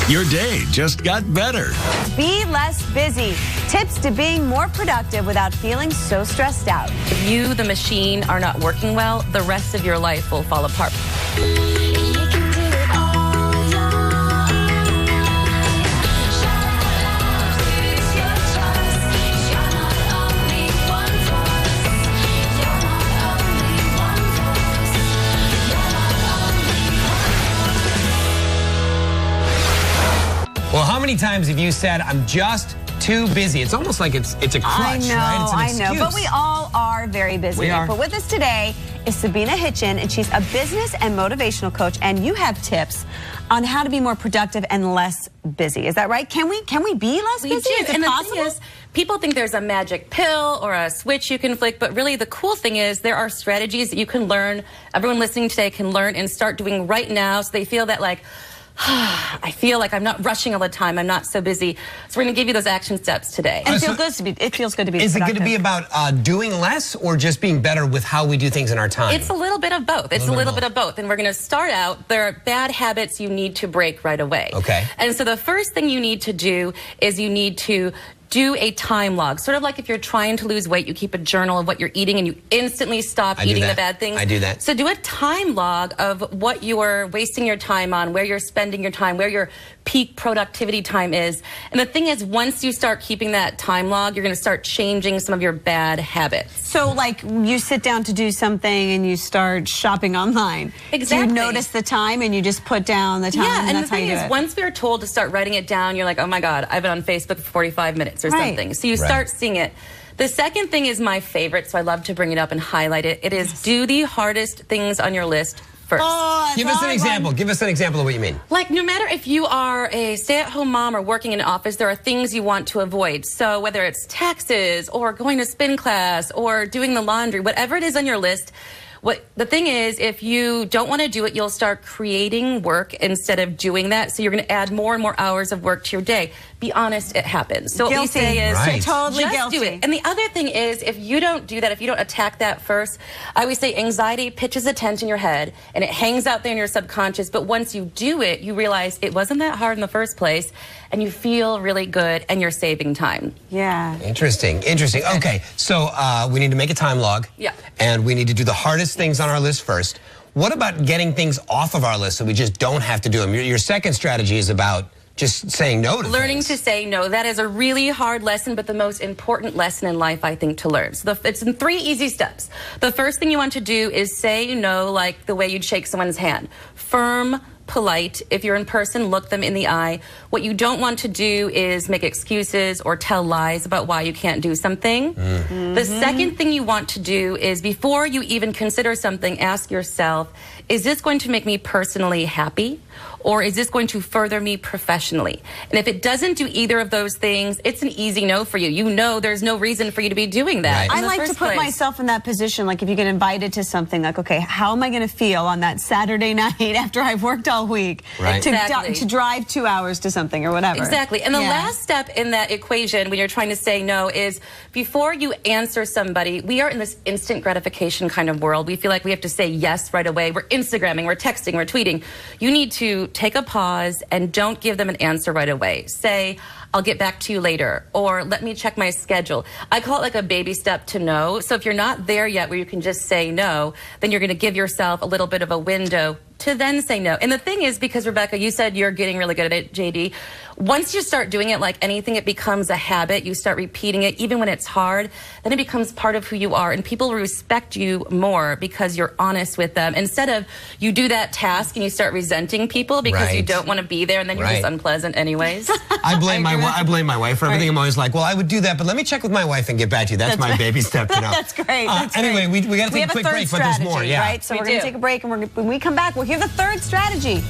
Your day just got better. Be less busy. Tips to being more productive without feeling so stressed out. If you, the machine, are not working well, the rest of your life will fall apart. Well, how many times have you said, I'm just too busy? It's almost like it's a crutch, right? It's an excuse. I know, but we all are very busy. We are. But with us today is Sabina Hitchen, and she's a business and motivational coach, and you have tips on how to be more productive and less busy. Is that right? Can we be less busy? Is it possible? The thing is, people think there's a magic pill or a switch you can flick, but really the cool thing is there are strategies that you can learn, everyone listening today can learn and start doing right now so they feel that like, I feel like I'm not rushing all the time. I'm not so busy. So we're going to give you those action steps today. And it feels good to be Is productive. it going to be about doing less or just being better with how we do things in our time? It's a little bit of both. It's a little bit of both. And we're going to start out, there are bad habits you need to break right away. Okay. And so the first thing you need to do is you need to do a time log. Sort of like if you're trying to lose weight, you keep a journal of what you're eating and you instantly stop eating the bad things. I do that. So do a time log of what you are wasting your time on, where you're spending your time, where your peak productivity time is. And the thing is, once you start keeping that time log, you're going to start changing some of your bad habits. So like you sit down to do something and you start shopping online. Exactly. Do you notice the time and you just put down the time? Yeah, and that's the thing how you is, do it. once we're told to start writing it down, you're like, oh my God, I've been on Facebook for 45 minutes or something. So you start seeing it. The second thing is my favorite, so I love to bring it up and highlight it. It is do the hardest things on your list first. Oh, give us an example. Give us an example of what you mean. Like, no matter if you are a stay-at-home mom or working in an office, there are things you want to avoid. So whether it's taxes or going to spin class or doing the laundry, whatever it is on your list, the thing is, if you don't want to do it, you'll start creating work instead of doing that. So you're going to add more and more hours of work to your day. Be honest, it happens. So what we say is, totally just guilty. do it. And the other thing is, if you don't do that, if you don't attack that first, I always say anxiety pitches a tent in your head and it hangs out there in your subconscious. But once you do it, you realize it wasn't that hard in the first place and you feel really good and you're saving time. Yeah. Interesting. Interesting. Okay, so we need to make a time log. Yeah. And we need to do the hardest things on our list first. What about getting things off of our list so we just don't have to do them? Your second strategy is about just saying no to Learning things. to say no. That is a really hard lesson, but the most important lesson in life, I think, to learn. So it's in 3 easy steps. The first thing you want to do is say no like the way you'd shake someone's hand. Firm, polite. If you're in person, look them in the eye. What you don't want to do is make excuses or tell lies about why you can't do something. The second thing you want to do is before you even consider something, ask yourself, is this going to make me personally happy? Or is this going to further me professionally? And if it doesn't do either of those things, it's an easy no for you. You know there's no reason for you to be doing that. Right. I like to put myself in that position, like if you get invited to something, like, okay, how am I going to feel on that Saturday night after I've worked all week to drive 2 hours to something or whatever? Exactly. And the last step in that equation when you're trying to say no is before you answer somebody, we are in this instant gratification kind of world. We feel like we have to say yes right away. We're Instagramming, we're texting, we're tweeting. You need to take a pause and don't give them an answer right away. Say, I'll get back to you later, or let me check my schedule. I call it like a baby step to no. So if you're not there yet where you can just say no, then you're going to give yourself a little bit of a window to then say no. And the thing is, because Rebecca, you said you're getting really good at it, JD, once you start doing it like anything, it becomes a habit. You start repeating it, even when it's hard, then it becomes part of who you are. And people respect you more because you're honest with them. Instead of you do that task and you start resenting people because you don't want to be there and then you're just unpleasant anyways. I blame my wife for everything. I'm always like, well, I would do that, but let me check with my wife and get back to you. That's my baby step to know. That's great. Anyway, we got to take a quick break, but there's more. Yeah. Right? So we're going to take a break, and when we come back, we'll hear the third strategy.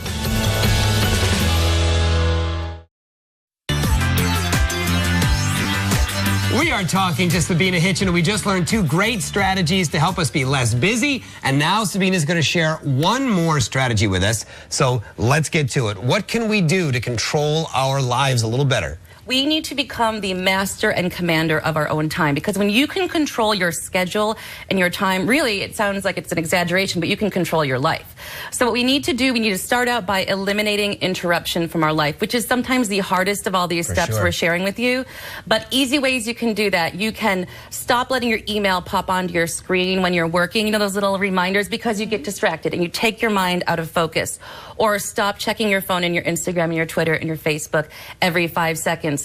We are talking to Sabina Hitchen, and we just learned 2 great strategies to help us be less busy. And now Sabina's going to share one more strategy with us. So let's get to it. What can we do to control our lives a little better? We need to become the master and commander of our own time, because when you can control your schedule and your time, really, it sounds like it's an exaggeration, but you can control your life. So what we need to do, we need to start out by eliminating interruption from our life, which is sometimes the hardest of all these steps we're sharing with you. But easy ways you can do that. You can stop letting your email pop onto your screen when you're working, you know, those little reminders, because you get distracted and you take your mind out of focus. Or stop checking your phone and your Instagram and your Twitter and your Facebook every 5 seconds.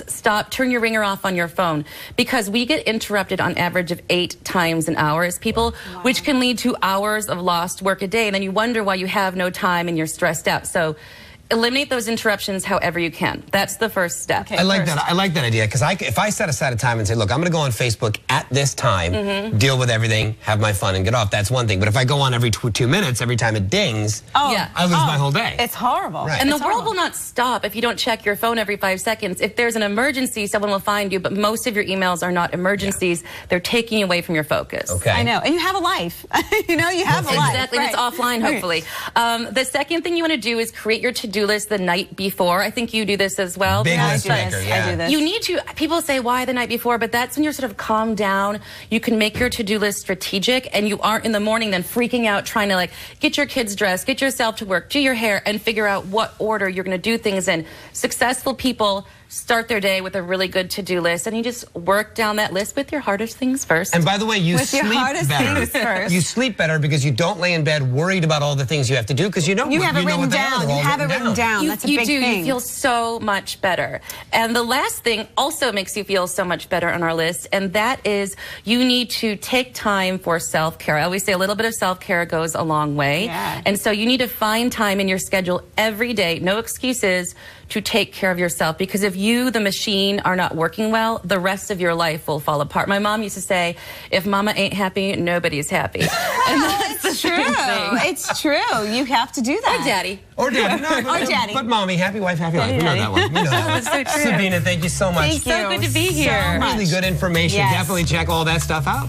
Turn your ringer off on your phone, because we get interrupted on average of 8 times an hour as people, which can lead to hours of lost work a day. And then you wonder why you have no time and you're stressed out. So eliminate those interruptions however you can. That's the first step. Okay, I like that. I like that idea, because if I set aside a time and say, look, I'm going to go on Facebook at this time, deal with everything, have my fun, and get off. That's one thing. But if I go on every 2 minutes, every time it dings, I lose my whole day. It's horrible. Right. And the world will not stop if you don't check your phone every 5 seconds. If there's an emergency, someone will find you. But most of your emails are not emergencies. They're taking you away from your focus. Okay. I know. And you have a life. You know, you have a life. Exactly. Right. And it's offline, hopefully. The second thing you want to do is create your to-do list the night before. I think you do this as well. Big list maker, I do this. You need to, people say, why the night before? But that's when you're sort of calmed down. You can make your to-do list strategic, and you aren't in the morning then freaking out trying to, like, get your kids dressed, get yourself to work, do your hair, and figure out what order you're going to do things in. Successful people start their day with a really good to-do list, and you just work down that list with your hardest things first. And by the way, you sleep better. You sleep better because you don't lay in bed worried about all the things you have to do, because you know you have it written down. You have it written down. That's a big thing. You feel so much better. And the last thing also makes you feel so much better on our list, and that is you need to take time for self-care. I always say a little bit of self-care goes a long way. Yeah. And so you need to find time in your schedule every day, no excuses, to take care of yourself, because if you, the machine, are not working well, the rest of your life will fall apart. My mom used to say, if mama ain't happy, nobody's happy. And that's it's true. It's true. You have to do that. Or daddy. Or daddy. No, or daddy. But mommy, happy wife, happy life. We know that one. We know that one. That's so true. Sabina, thank you so much. Thank you. So good to be here. Really good information. Yes. Definitely check all that stuff out.